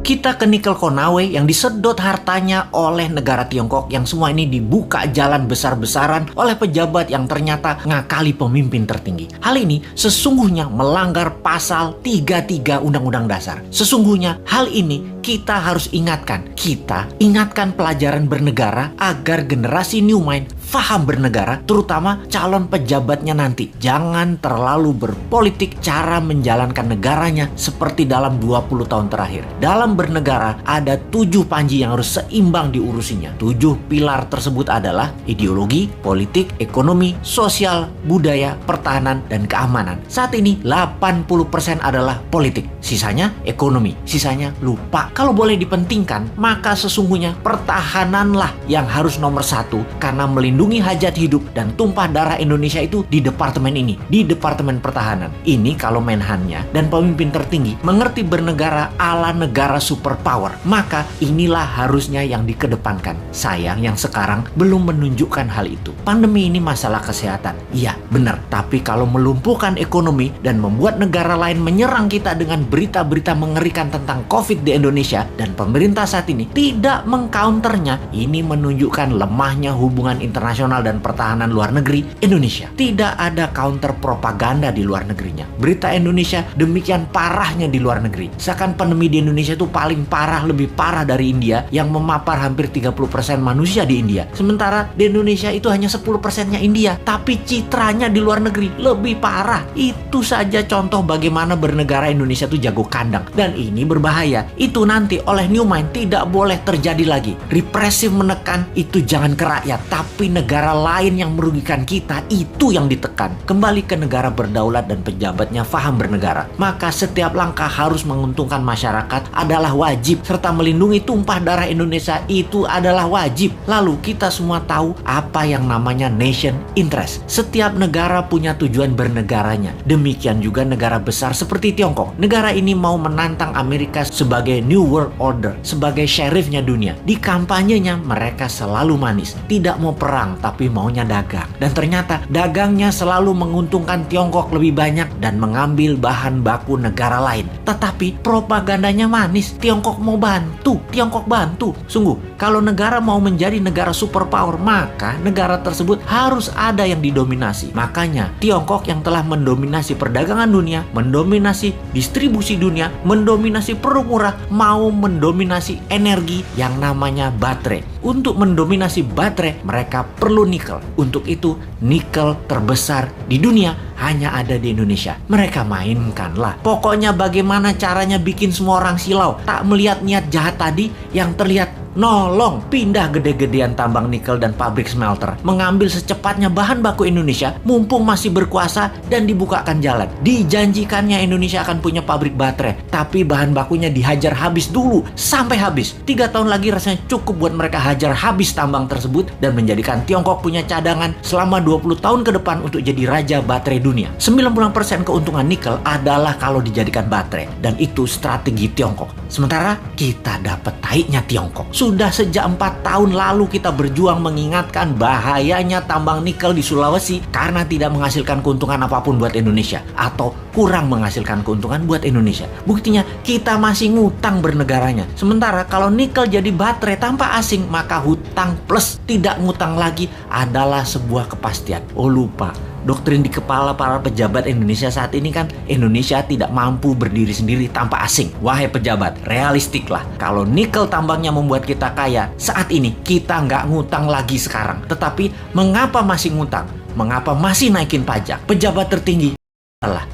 Kita ke nikel Konawe yang disedot hartanya oleh negara Tiongkok, yang semua ini dibuka jalan besar-besaran oleh pejabat yang ternyata ngakali pemimpin tertinggi. Hal ini sesungguhnya melanggar pasal 33 Undang-Undang Dasar. Sesungguhnya hal ini kita harus ingatkan. Kita ingatkan pelajaran bernegara agar generasi New Mind faham bernegara, terutama calon pejabatnya nanti. Jangan terlalu berpolitik cara menjalankan negaranya seperti dalam 20 tahun terakhir. Dalam bernegara ada 7 panji yang harus seimbang diurusinya. 7 pilar tersebut adalah ideologi, politik, ekonomi, sosial, budaya, pertahanan, dan keamanan. Saat ini 80% adalah politik, sisanya ekonomi, sisanya lupa. Kalau boleh dipentingkan, maka sesungguhnya pertahananlah yang harus nomor 1, karena melindungi hajat hidup dan tumpah darah Indonesia itu di departemen ini, di Departemen Pertahanan. Ini kalau Menhannya dan pemimpin tertinggi mengerti bernegara ala negara superpower, maka inilah harusnya yang dikedepankan. Sayang yang sekarang belum menunjukkan hal itu. Pandemi ini masalah kesehatan, iya benar, tapi kalau melumpuhkan ekonomi dan membuat negara lain menyerang kita dengan berita-berita mengerikan tentang COVID di Indonesia, dan pemerintah saat ini tidak mengcounternya, ini menunjukkan lemahnya hubungan internasional dan pertahanan luar negeri Indonesia. Tidak ada counter propaganda di luar negerinya. Berita Indonesia demikian parahnya di luar negeri. Seakan pandemi di Indonesia itu paling parah, lebih parah dari India yang memapar hampir 30% manusia di India. Sementara di Indonesia itu hanya 10%-nya India, tapi citranya di luar negeri lebih parah. Itu saja contoh bagaimana bernegara Indonesia itu jago kandang, dan ini berbahaya. Itu nanti oleh New Mind tidak boleh terjadi lagi. Represif menekan itu jangan ke rakyat, tapi negara lain yang merugikan kita itu yang ditekan. Kembali ke negara berdaulat dan pejabatnya faham bernegara, maka setiap langkah harus menguntungkan masyarakat adalah wajib, serta melindungi tumpah darah Indonesia itu adalah wajib. Lalu kita semua tahu apa yang namanya nation interest. Setiap negara punya tujuan bernegaranya. Demikian juga negara besar seperti Tiongkok. Negara ini mau menantang Amerika sebagai New World Order, sebagai sheriffnya dunia. Di kampanyenya mereka selalu manis, tidak mau perang tapi maunya dagang. Dan ternyata dagangnya selalu menguntungkan Tiongkok lebih banyak dan mengambil bahan baku negara lain. Tetapi propagandanya manis, Tiongkok mau bantu, Tiongkok bantu. Sungguh, kalau negara mau menjadi negara superpower, maka negara tersebut harus ada yang didominasi. Makanya Tiongkok yang telah mendominasi perdagangan dunia, mendominasi distribusi dunia, mendominasi produk murah, mau mendominasi energi yang namanya baterai. Untuk mendominasi baterai, mereka perlu nikel. Untuk itu, nikel terbesar di dunia hanya ada di Indonesia. Mereka mainkanlah. Pokoknya bagaimana caranya bikin semua orang silau, tak melihat niat jahat tadi yang terlihat nolong, pindah gede-gedean tambang nikel dan pabrik smelter, mengambil secepatnya bahan baku Indonesia mumpung masih berkuasa dan dibukakan jalan. Dijanjikannya Indonesia akan punya pabrik baterai, tapi bahan bakunya dihajar habis dulu sampai habis. 3 tahun lagi rasanya cukup buat mereka hajar habis tambang tersebut dan menjadikan Tiongkok punya cadangan selama 20 tahun ke depan untuk jadi raja baterai dunia. 90% keuntungan nikel adalah kalau dijadikan baterai, dan itu strategi Tiongkok. Sementara kita dapat taiknya Tiongkok. Sudah sejak 4 tahun lalu kita berjuang mengingatkan bahayanya tambang nikel di Sulawesi karena tidak menghasilkan keuntungan apapun buat Indonesia atau kurang menghasilkan keuntungan buat Indonesia. Buktinya kita masih ngutang bernegaranya. Sementara kalau nikel jadi baterai tanpa asing, maka hutang plus tidak ngutang lagi adalah sebuah kepastian. Oh lupa, doktrin di kepala para pejabat Indonesia saat ini kan Indonesia tidak mampu berdiri sendiri tanpa asing. Wahai pejabat, realistiklah. Kalau nikel tambangnya membuat kita kaya, saat ini kita nggak ngutang lagi sekarang. Tetapi mengapa masih ngutang? Mengapa masih naikin pajak? Pejabat tertinggi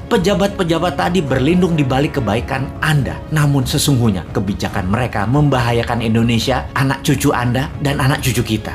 pejabat-pejabat tadi berlindung di balik kebaikan Anda. Namun sesungguhnya kebijakan mereka membahayakan Indonesia, anak cucu Anda, dan anak cucu kita.